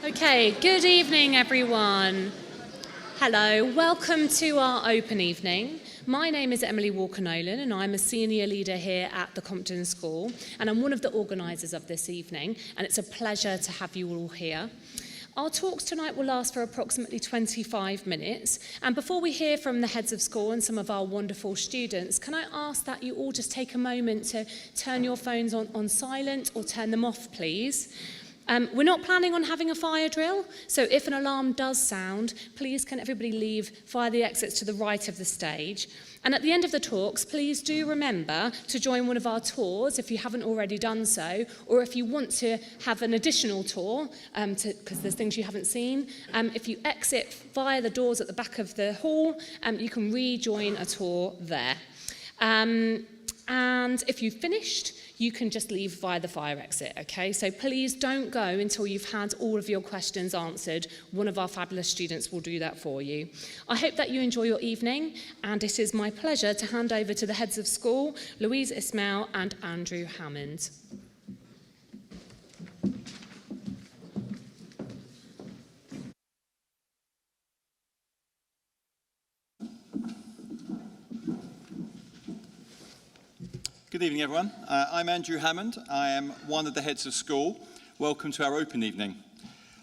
Okay, good evening everyone. Hello, welcome to our open evening. My name is Emily Walker-Nolan and I'm a senior leader here at the Compton School and I'm one of the organisers of this evening and it's a pleasure to have you all here. Our talks tonight will last for approximately 25 minutes and before we hear from the heads of school and some of our wonderful students, can I ask that you all just take a moment to turn your phones on silent or turn them off please. We're not planning on having a fire drill, so if an alarm does sound, please can everybody leave via the exits to the right of the stage. And at the end of the talks, please do remember to join one of our tours if you haven't already done so, or if you want to have an additional tour, because there's things you haven't seen. If you exit via the doors at the back of the hall, you can rejoin a tour there. And if you've finished, you can just leave via the fire exit, okay? So please don't go until you've had all of your questions answered. One of our fabulous students will do that for you. I hope that you enjoy your evening, and it is my pleasure to hand over to the heads of school, Louise, Ismail, and Andrew Hammond. Good evening, everyone. I'm Andrew Hammond. I am one of the heads of school. Welcome to our open evening.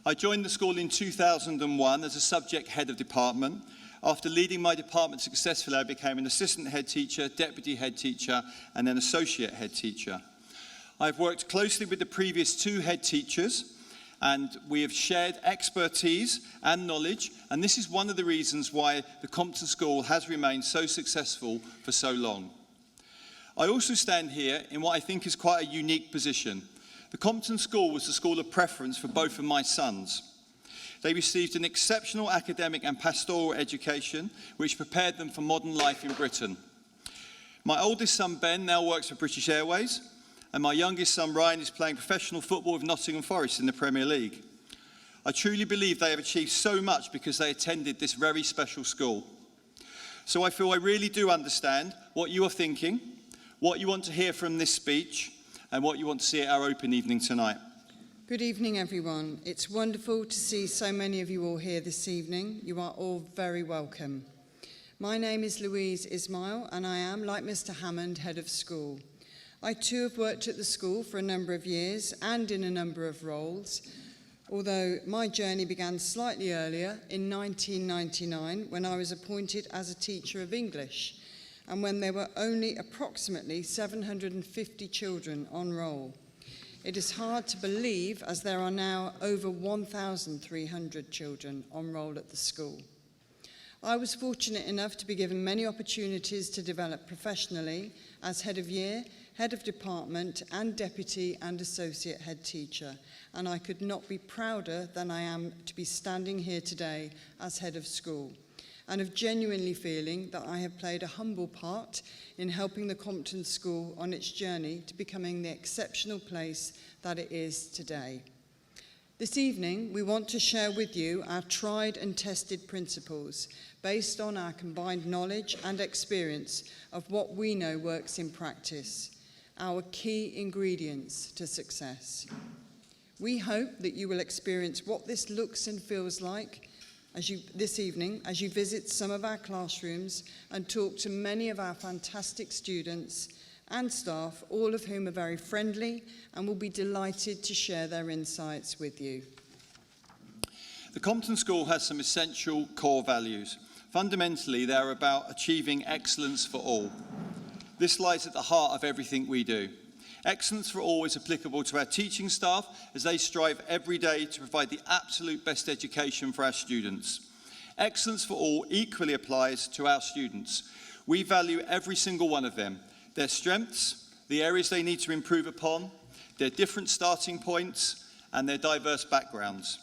I joined the school in 2001 as a subject head of department. After leading my department successfully, I became an assistant head teacher, deputy head teacher, and then associate head teacher. I've worked closely with the previous two head teachers, and we have shared expertise and knowledge, and this is one of the reasons why the Compton School has remained so successful for so long. I also stand here in what I think is quite a unique position. The Compton School was the school of preference for both of my sons. They received an exceptional academic and pastoral education which prepared them for modern life in Britain. My oldest son Ben now works for British Airways and my youngest son Ryan is playing professional football with Nottingham Forest in the Premier League. I truly believe they have achieved so much because they attended this very special school. So I feel I really do understand what you are thinking, what you want to hear from this speech, and what you want to see at our open evening tonight. Good evening, everyone. It's wonderful to see so many of you all here this evening. You are all very welcome. My name is Louise Ismail, and I am, like Mr. Hammond, head of school. I too have worked at the school for a number of years and in a number of roles, although my journey began slightly earlier in 1999 when I was appointed as a teacher of English, and when there were only approximately 750 children on roll. It is hard to believe as there are now over 1,300 children on roll at the school. I was fortunate enough to be given many opportunities to develop professionally as head of year, head of department and deputy and associate head teacher, and I could not be prouder than I am to be standing here today as head of school, and of genuinely feeling that I have played a humble part in helping the Compton School on its journey to becoming the exceptional place that it is today. This evening, we want to share with you our tried and tested principles based on our combined knowledge and experience of what we know works in practice, our key ingredients to success. We hope that you will experience what this looks and feels like this evening as you visit some of our classrooms and talk to many of our fantastic students and staff, all of whom are very friendly and will be delighted to share their insights with you. The Compton School has some essential core values. Fundamentally, they're about achieving excellence for all. This lies at the heart of everything we do. Excellence for all is applicable to our teaching staff as they strive every day to provide the absolute best education for our students. Excellence for all equally applies to our students. We value every single one of them, their strengths, the areas they need to improve upon, their different starting points, and their diverse backgrounds.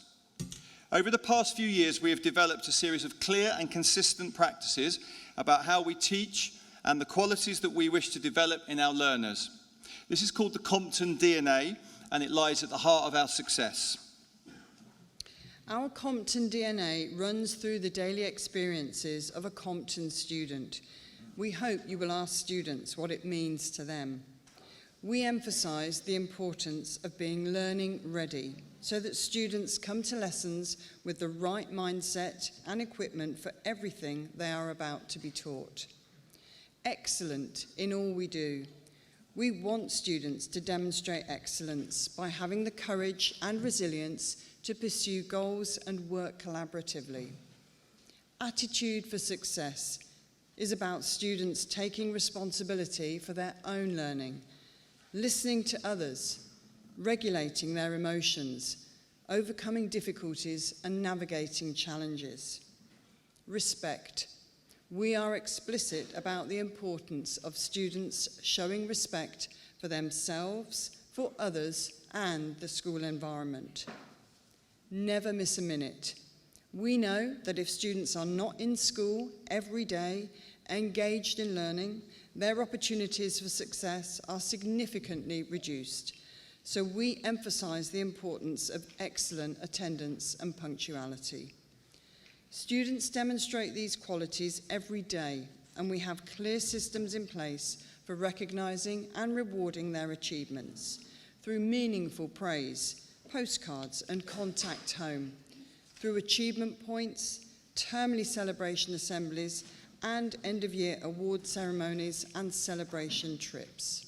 Over the past few years, we have developed a series of clear and consistent practices about how we teach and the qualities that we wish to develop in our learners. This is called the Compton DNA, and it lies at the heart of our success. Our Compton DNA runs through the daily experiences of a Compton student. We hope you will ask students what it means to them. We emphasise the importance of being learning ready. so that students come to lessons with the right mindset and equipment for everything they are about to be taught. Excellent in all we do. We want students to demonstrate excellence by having the courage and resilience to pursue goals and work collaboratively. Attitude for success is about students taking responsibility for their own learning, listening to others, regulating their emotions, overcoming difficulties and navigating challenges. Respect. We are explicit about the importance of students showing respect for themselves, for others, and the school environment. Never miss a minute. We know that if students are not in school every day, engaged in learning, their opportunities for success are significantly reduced. So we emphasize the importance of excellent attendance and punctuality. Students demonstrate these qualities every day, and we have clear systems in place for recognizing and rewarding their achievements through meaningful praise, postcards and contact home, through achievement points, termly celebration assemblies, and end-of-year award ceremonies and celebration trips.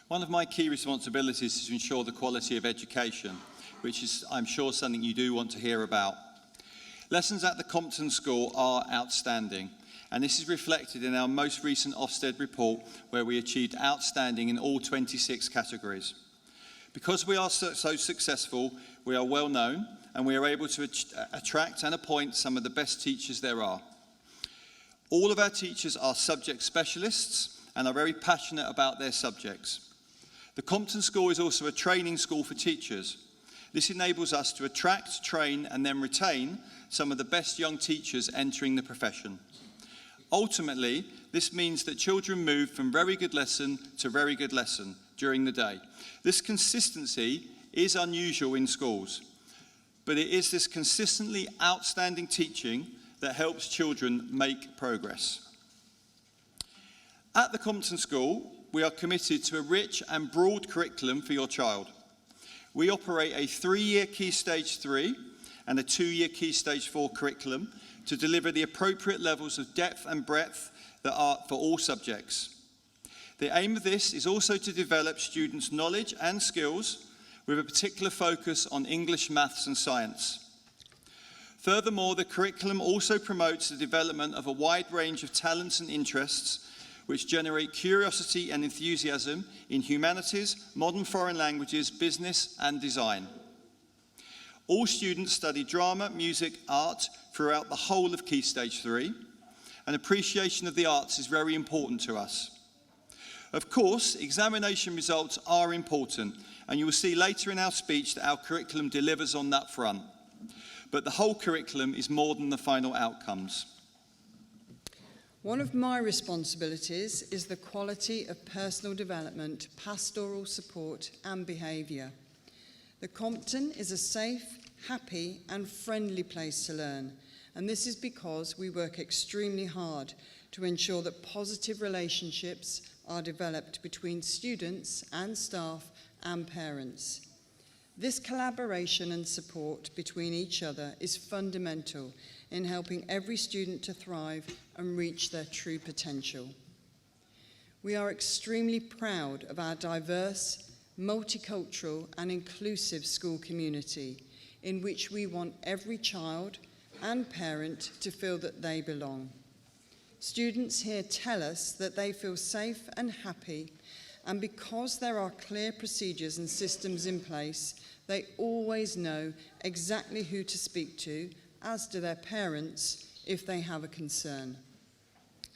One of my key responsibilities is to ensure the quality of education, which is, I'm sure, something you do want to hear about. Lessons at the Compton School are outstanding, and this is reflected in our most recent Ofsted report, where we achieved outstanding in all 26 categories. Because we are so successful, we are well known, and we are able to attract and appoint some of the best teachers there are. All of our teachers are subject specialists and are very passionate about their subjects. The Compton School is also a training school for teachers. This enables us to attract, train, and then retain some of the best young teachers entering the profession. Ultimately, this means that children move from very good lesson to very good lesson during the day. This consistency is unusual in schools, but it is this consistently outstanding teaching that helps children make progress. At the Compton School, we are committed to a rich and broad curriculum for your child. We operate a 3-year Key Stage 3 and a 2-year Key Stage 4 curriculum to deliver the appropriate levels of depth and breadth that are for all subjects. The aim of this is also to develop students' knowledge and skills with a particular focus on English, maths and science. Furthermore, the curriculum also promotes the development of a wide range of talents and interests which generate curiosity and enthusiasm in humanities, modern foreign languages, business and design. All students study drama, music, art throughout the whole of Key Stage 3, and appreciation of the arts is very important to us. Of course, examination results are important, and you will see later in our speech that our curriculum delivers on that front. But the whole curriculum is more than the final outcomes. One of my responsibilities is the quality of personal development, pastoral support and behaviour. The Compton is a safe, happy and friendly place to learn, and this is because we work extremely hard to ensure that positive relationships are developed between students and staff and parents. This collaboration and support between each other is fundamental in helping every student to thrive and reach their true potential. We are extremely proud of our diverse, multicultural and inclusive school community, in which we want every child and parent to feel that they belong. Students here tell us that they feel safe and happy, and because there are clear procedures and systems in place, they always know exactly who to speak to, as do their parents, if they have a concern.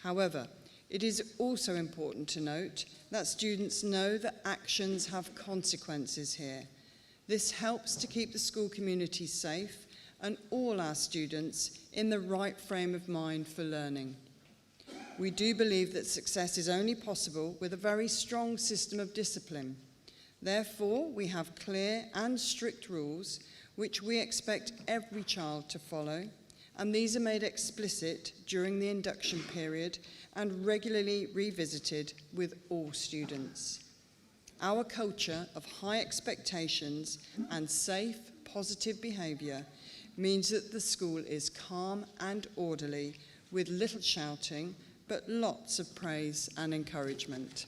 However, it is also important to note that students know that actions have consequences here. This helps to keep the school community safe and all our students in the right frame of mind for learning. We do believe that success is only possible with a very strong system of discipline. Therefore, we have clear and strict rules which we expect every child to follow, and these are made explicit during the induction period and regularly revisited with all students. Our culture of high expectations and safe, positive behaviour means that the school is calm and orderly, with little shouting, but lots of praise and encouragement.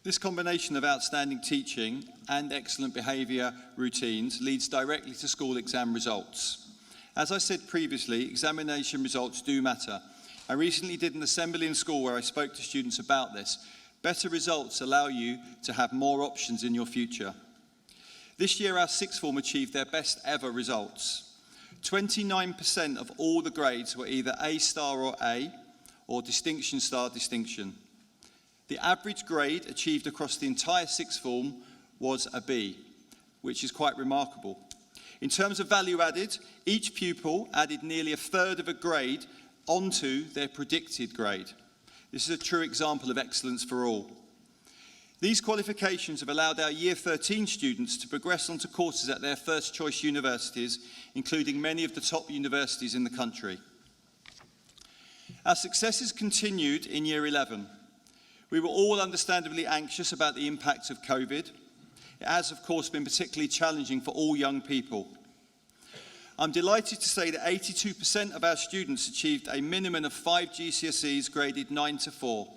This combination of outstanding teaching and excellent behaviour routines leads directly to school exam results. As I said previously, examination results do matter. I recently did an assembly in school where I spoke to students about this. Better results allow you to have more options in your future. This year our sixth form achieved their best ever results. 29% of all the grades were either A star or A, or distinction star distinction. The average grade achieved across the entire sixth form was a B, which is quite remarkable. In terms of value added, each pupil added nearly a third of a grade onto their predicted grade. This is a true example of excellence for all. These qualifications have allowed our Year 13 students to progress onto courses at their first choice universities, including many of the top universities in the country. Our successes continued in Year 11. We were all understandably anxious about the impact of COVID. It has, of course, been particularly challenging for all young people. I'm delighted to say that 82% of our students achieved a minimum of 5 GCSEs graded 9 to 4.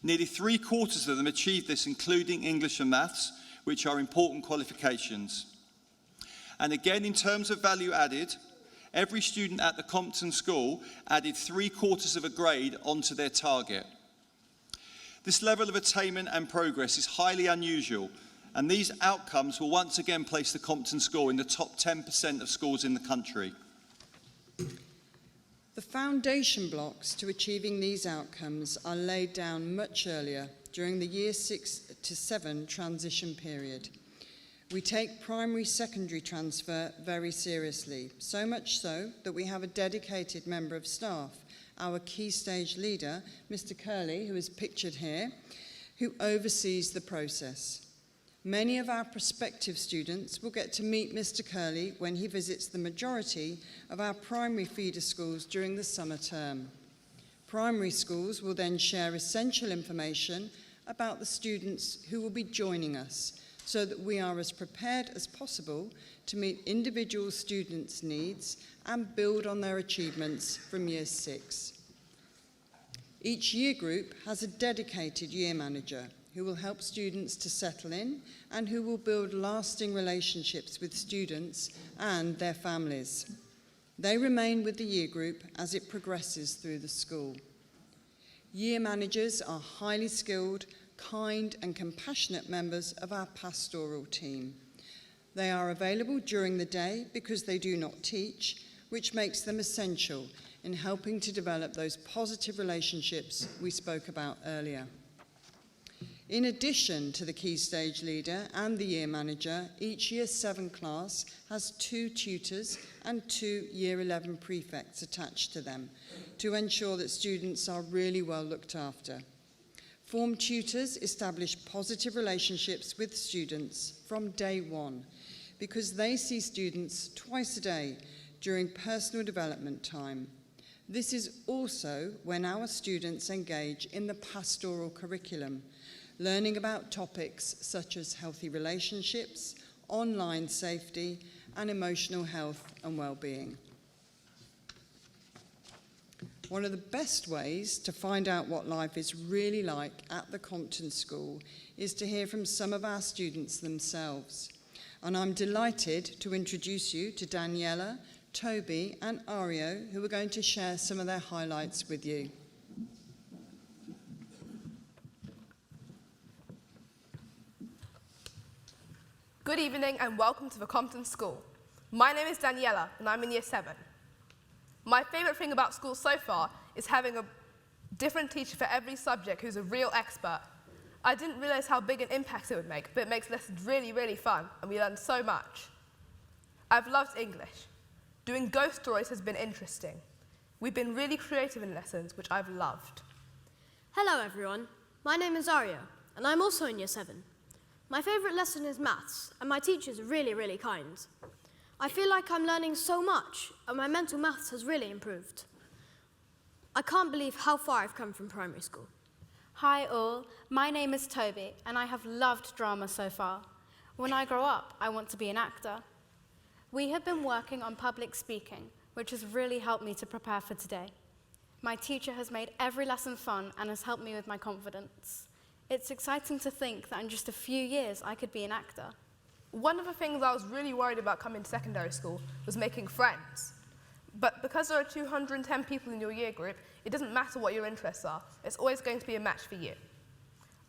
Nearly 3/4 of them achieved this, including English and Maths, which are important qualifications. And again, in terms of value added, every student at the Compton school added 3/4 of a grade onto their target. This level of attainment and progress is highly unusual, and these outcomes will once again place the Compton school in the top 10% of schools in the country. The foundation blocks to achieving these outcomes are laid down much earlier, during the Year 6 to 7 transition period. We take primary-secondary transfer very seriously, so much so that we have a dedicated member of staff, our key stage leader, Mr. Curley, who is pictured here, who oversees the process. Many of our prospective students will get to meet Mr. Curley when he visits the majority of our primary feeder schools during the summer term. Primary schools will then share essential information about the students who will be joining us, so that we are as prepared as possible to meet individual students' needs and build on their achievements from Year 6. Each year group has a dedicated year manager who will help students to settle in and who will build lasting relationships with students and their families. They remain with the year group as it progresses through the school. Year managers are highly skilled, kind and compassionate members of our pastoral team. They are available during the day because they do not teach, which makes them essential in helping to develop those positive relationships we spoke about earlier. In addition to the key stage leader and the year manager, each Year 7 class has 2 tutors and 2 Year 11 prefects attached to them to ensure that students are really well looked after. Form tutors establish positive relationships with students from day one because they see students twice a day during personal development time. This is also when our students engage in the pastoral curriculum, learning about topics such as healthy relationships, online safety, and emotional health and well-being. One of the best ways to find out what life is really like at the Compton School is to hear from some of our students themselves. And I'm delighted to introduce you to Daniela, Toby, and Ario, who are going to share some of their highlights with you. Good evening and welcome to the Compton School. My name is Daniela and I'm in Year 7. My favourite thing about school so far is having a different teacher for every subject who's a real expert. I didn't realise how big an impact it would make, but it makes lessons really, really fun and we learn so much. I've loved English. Doing ghost stories has been interesting. We've been really creative in lessons, which I've loved. Hello everyone, my name is Aria and I'm also in Year 7. My favourite lesson is maths, and my teachers are really, really kind. I feel like I'm learning so much, and my mental maths has really improved. I can't believe how far I've come from primary school. Hi all, my name is Toby and I have loved drama so far. When I grow up, I want to be an actor. We have been working on public speaking, which has really helped me to prepare for today. My teacher has made every lesson fun and has helped me with my confidence. It's exciting to think that in just a few years I could be an actor. One of the things I was really worried about coming to secondary school was making friends. But because there are 210 people in your year group, it doesn't matter what your interests are. It's always going to be a match for you.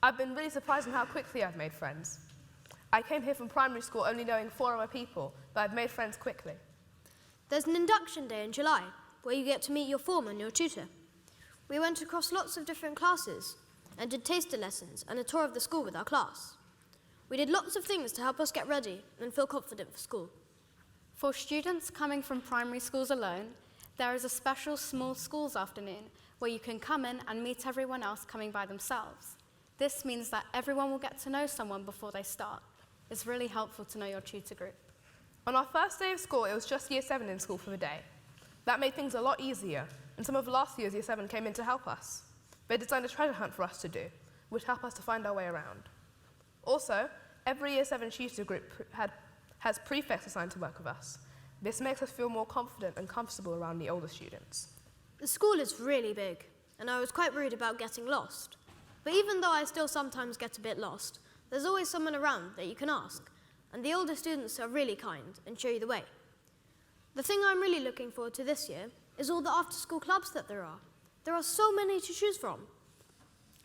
I've been really surprised in how quickly I've made friends. I came here from primary school only knowing 4 other people, but I've made friends quickly. There's an induction day in July where you get to meet your foreman and your tutor. We went across lots of different classes and did taster lessons and a tour of the school with our class. We did lots of things to help us get ready and feel confident for school. For students coming from primary schools alone, there is a special small schools afternoon where you can come in and meet everyone else coming by themselves. This means that everyone will get to know someone before they start. It's really helpful to know your tutor group. On our first day of school, it was just year 7 in school for the day. That made things a lot easier, and some of last year's year 7 came in to help us. They designed a treasure hunt for us to do, which helped us to find our way around. Also, every year 7 tutor group has prefects assigned to work with us. This makes us feel more confident and comfortable around the older students. The school is really big, and I was quite worried about getting lost. But even though I still sometimes get a bit lost, there's always someone around that you can ask, and the older students are really kind and show you the way. The thing I'm really looking forward to this year is all the after-school clubs that there are. There are so many to choose from.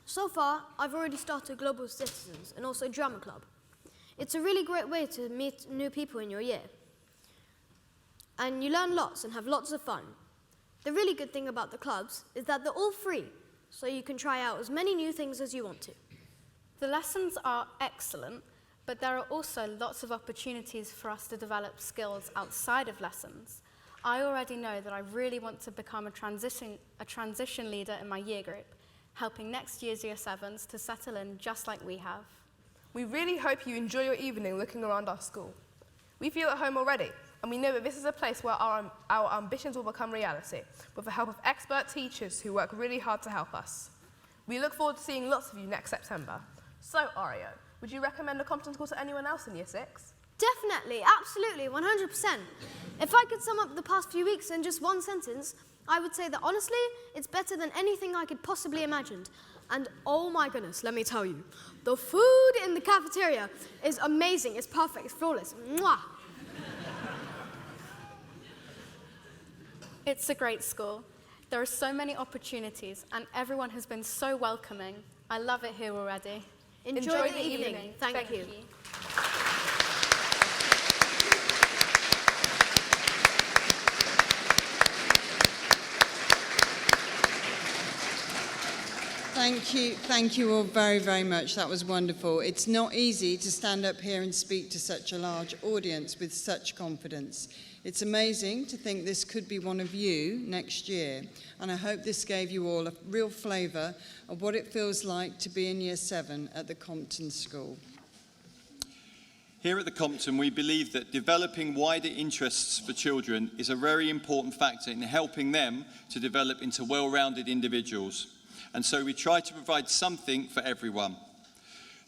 So far, I've already started Global Citizens and also Drama Club. It's a really great way to meet new people in your year. And you learn lots and have lots of fun. The really good thing about the clubs is that they're all free, so you can try out as many new things as you want to. The lessons are excellent, but there are also lots of opportunities for us to develop skills outside of lessons. I already know that I really want to become a transition leader in my year group, helping next year's year 7s to settle in just like we have. We really hope you enjoy your evening looking around our school. We feel at home already, and we know that this is a place where our ambitions will become reality, with the help of expert teachers who work really hard to help us. We look forward to seeing lots of you next September. So, Ario, would you recommend a Compton school to anyone else in year 6? Definitely, absolutely, 100%. If I could sum up the past few weeks in just one sentence, I would say that honestly, it's better than anything I could possibly imagine. And oh my goodness, let me tell you, the food in the cafeteria is amazing, it's perfect, it's flawless. Mwah! It's a great school. There are so many opportunities and everyone has been so welcoming. I love it here already. Enjoy the evening. Thank you. Thank you all very, very much. That was wonderful. It's not easy to stand up here and speak to such a large audience with such confidence. It's amazing to think this could be one of you next year, and I hope this gave you all a real flavour of what it feels like to be in year 7 at the Compton School. Here at the Compton, we believe that developing wider interests for children is a very important factor in helping them to develop into well-rounded individuals. And so we try to provide something for everyone.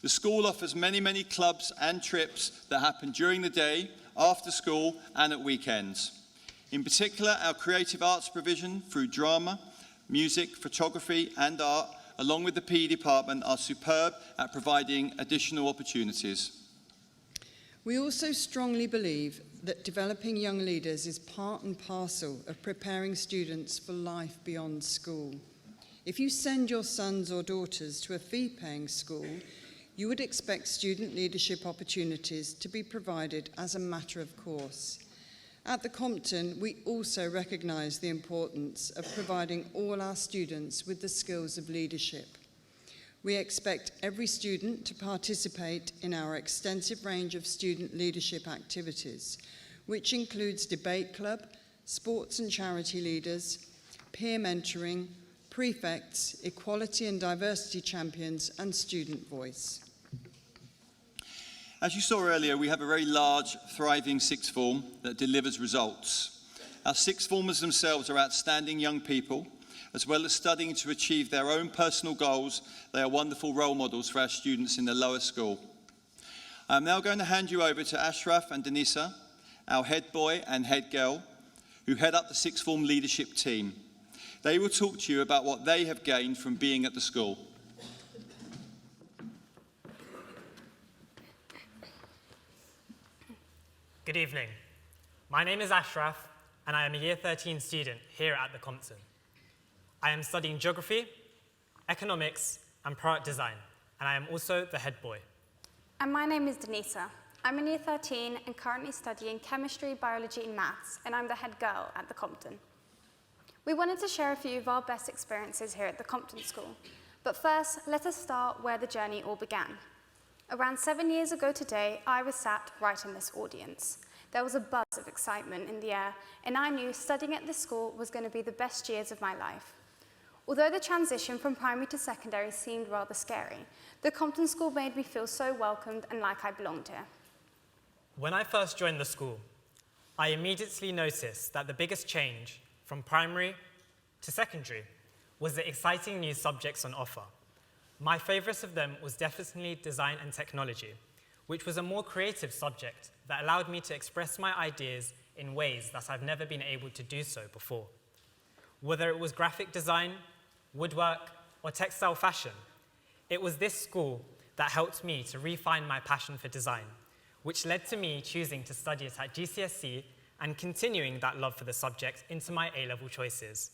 The school offers many, many clubs and trips that happen during the day, after school and at weekends. In particular, our creative arts provision through drama, music, photography and art, along with the PE department, are superb at providing additional opportunities. We also strongly believe that developing young leaders is part and parcel of preparing students for life beyond school. If you send your sons or daughters to a fee-paying school, you would expect student leadership opportunities to be provided as a matter of course. At the Compton, we also recognise the importance of providing all our students with the skills of leadership. We expect every student to participate in our extensive range of student leadership activities, which includes debate club, sports and charity leaders, peer mentoring, prefects, equality and diversity champions, and student voice. As you saw earlier, we have a very large, thriving sixth form that delivers results. Our sixth formers themselves are outstanding young people, As well as studying to achieve their own personal goals, they are wonderful role models for our students in the lower school. I'm now going to hand you over to Ashraf and Denisa, our head boy and head girl, who head up the sixth form leadership team. They will talk to you about what they have gained from being at the school. Good evening. My name is Ashraf, and I am a Year 13 student here at the Compton. I am studying geography, economics, and product design, and I am also the head boy. And my name is Denisa. I'm in Year 13 and currently studying chemistry, biology, and maths, and I'm the head girl at the Compton. We wanted to share a few of our best experiences here at the Compton School. But first, let us start where the journey all began. Around 7 years ago today, I was sat right in this audience. There was a buzz of excitement in the air, and I knew studying at this school was going to be the best years of my life. Although the transition from primary to secondary seemed rather scary, the Compton School made me feel so welcomed and like I belonged here. When I first joined the school, I immediately noticed that the biggest change from primary to secondary was the exciting new subjects on offer. My favourite of them was definitely design and technology, which was a more creative subject that allowed me to express my ideas in ways that I've never been able to do so before. Whether it was graphic design, woodwork, or textile fashion, it was this school that helped me to refine my passion for design, which led to me choosing to study it at GCSE and continuing that love for the subject into my A-level choices.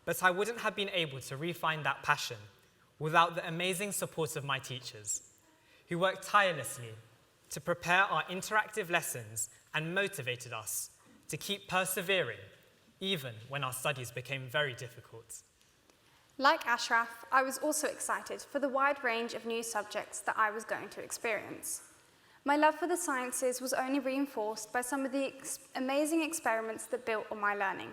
But I wouldn't have been able to refine that passion without the amazing support of my teachers, who worked tirelessly to prepare our interactive lessons and motivated us to keep persevering, even when our studies became very difficult. Like Ashraf, I was also excited for the wide range of new subjects that I was going to experience. My love for the sciences was only reinforced by some of the amazing experiments that built on my learning.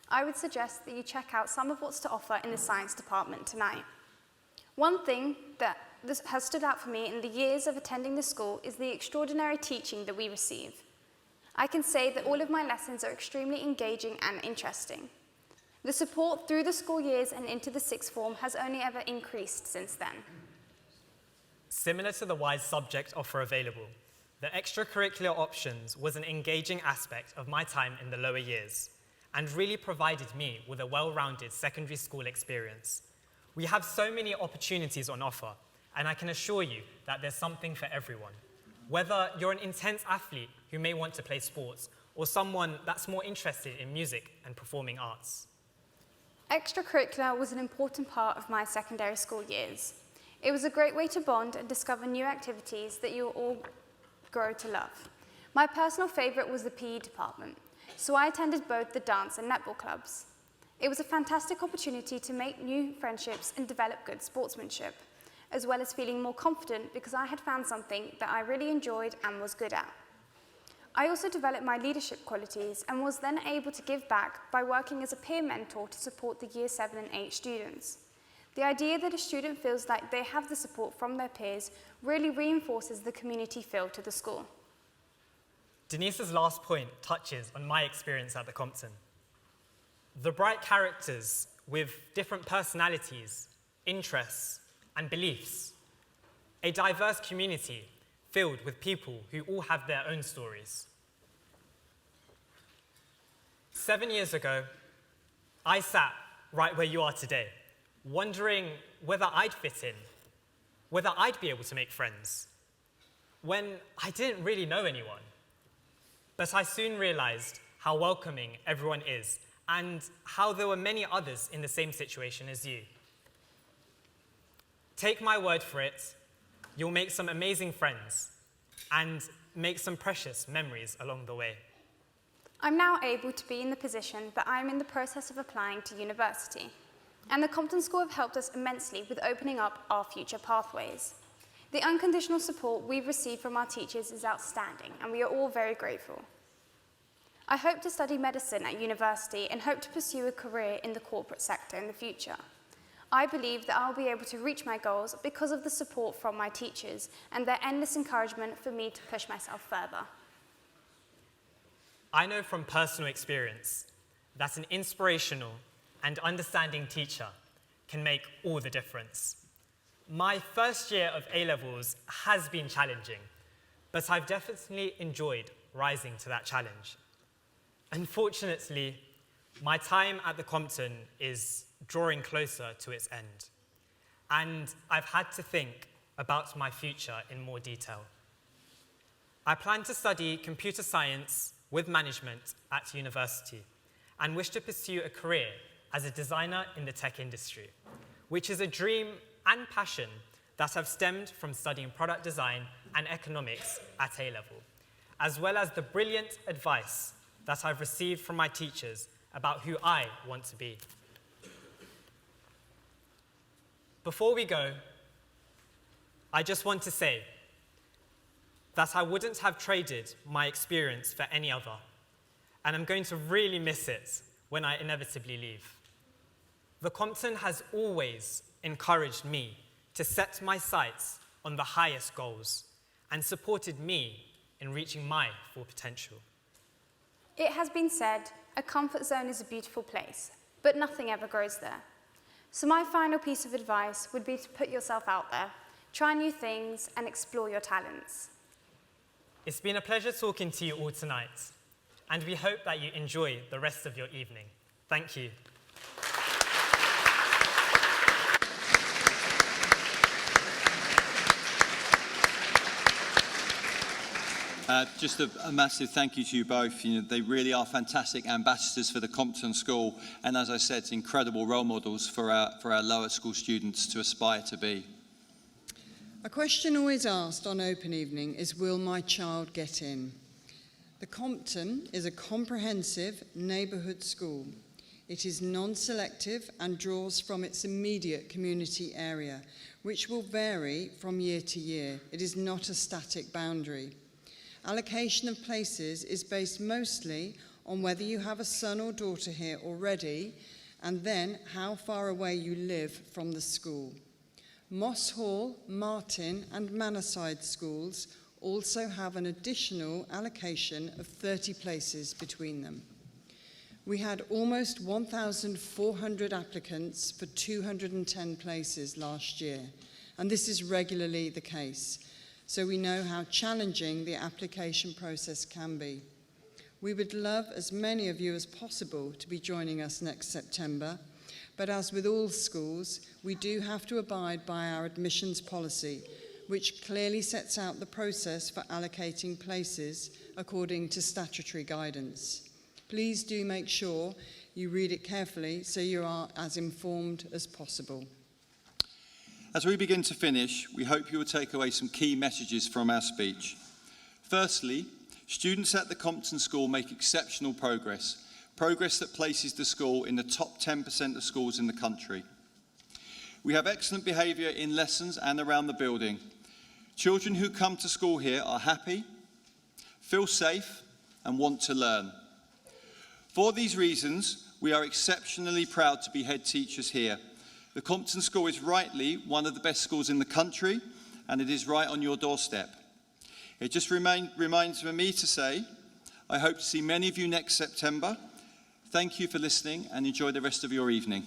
I would suggest that you check out some of what's to offer in the science department tonight. One thing that has stood out for me in the years of attending the school is the extraordinary teaching that we receive. I can say that all of my lessons are extremely engaging and interesting. The support through the school years and into the sixth form has only ever increased since then. Similar to the wide subject offer available, the extracurricular options was an engaging aspect of my time in the lower years and really provided me with a well-rounded secondary school experience. We have so many opportunities on offer, and I can assure you that there's something for everyone. Whether you're an intense athlete who may want to play sports or someone that's more interested in music and performing arts. Extracurricular was an important part of my secondary school years. It was a great way to bond and discover new activities that you will all grow to love. My personal favourite was the PE department, so I attended both the dance and netball clubs. It was a fantastic opportunity to make new friendships and develop good sportsmanship, as well as feeling more confident because I had found something that I really enjoyed and was good at. I also developed my leadership qualities and was then able to give back by working as a peer mentor to support the Year 7 and 8 students. The idea that a student feels like they have the support from their peers really reinforces the community feel to the school. Denise's last point touches on my experience at the Compton. The bright characters with different personalities, interests, and beliefs. A diverse community filled with people who all have their own stories. 7 years ago, I sat right where you are today, wondering whether I'd fit in, whether I'd be able to make friends, when I didn't really know anyone. But I soon realized how welcoming everyone is and how there were many others in the same situation as you. Take my word for it, you'll make some amazing friends and make some precious memories along the way. I'm now able to be in the position that I'm in the process of applying to university, and the Compton School have helped us immensely with opening up our future pathways. The unconditional support we've received from our teachers is outstanding, and we are all very grateful. I hope to study medicine at university and hope to pursue a career in the corporate sector in the future. I believe that I'll be able to reach my goals because of the support from my teachers and their endless encouragement for me to push myself further. I know from personal experience that an inspirational and understanding teacher can make all the difference. My first year of A-levels has been challenging, but I've definitely enjoyed rising to that challenge. Unfortunately, my time at the Compton is drawing closer to its end, and I've had to think about my future in more detail. I plan to study computer science with management at university and wish to pursue a career as a designer in the tech industry, which is a dream and passion that have stemmed from studying product design and economics at A-level, as well as the brilliant advice that I've received from my teachers about who I want to be. Before we go, I just want to say that I wouldn't have traded my experience for any other, and I'm going to really miss it when I inevitably leave. The Compton has always encouraged me to set my sights on the highest goals and supported me in reaching my full potential. It has been said, a comfort zone is a beautiful place, but nothing ever grows there. So my final piece of advice would be to put yourself out there, try new things, and explore your talents. It's been a pleasure talking to you all tonight, and we hope that you enjoy the rest of your evening. Thank you. Just a massive thank you to you both. You know, they really are fantastic ambassadors for the Compton School, and as I said, incredible role models for our lower school students to aspire to be. A question always asked on Open Evening is, will my child get in? The Compton is a comprehensive neighbourhood school. It is non-selective and draws from its immediate community area, which will vary from year to year. It is not a static boundary. Allocation of places is based mostly on whether you have a son or daughter here already, and then how far away you live from the school. Moss Hall, Martin and Manoside schools also have an additional allocation of 30 places between them. We had almost 1,400 applicants for 210 places last year, and this is regularly the case, so we know how challenging the application process can be. We would love as many of you as possible to be joining us next September, but as with all schools, we do have to abide by our admissions policy, which clearly sets out the process for allocating places according to statutory guidance. Please do make sure you read it carefully so you are as informed as possible. As we begin to finish, we hope you will take away some key messages from our speech. Firstly, students at the Compton School make exceptional progress that places the school in the top 10% of schools in the country. We have excellent behaviour in lessons and around the building. Children who come to school here are happy, feel safe, and want to learn. For these reasons, we are exceptionally proud to be head teachers here. The Compton School is rightly one of the best schools in the country, and it is right on your doorstep. It just reminds me to say, I hope to see many of you next September. Thank you for listening and enjoy the rest of your evening.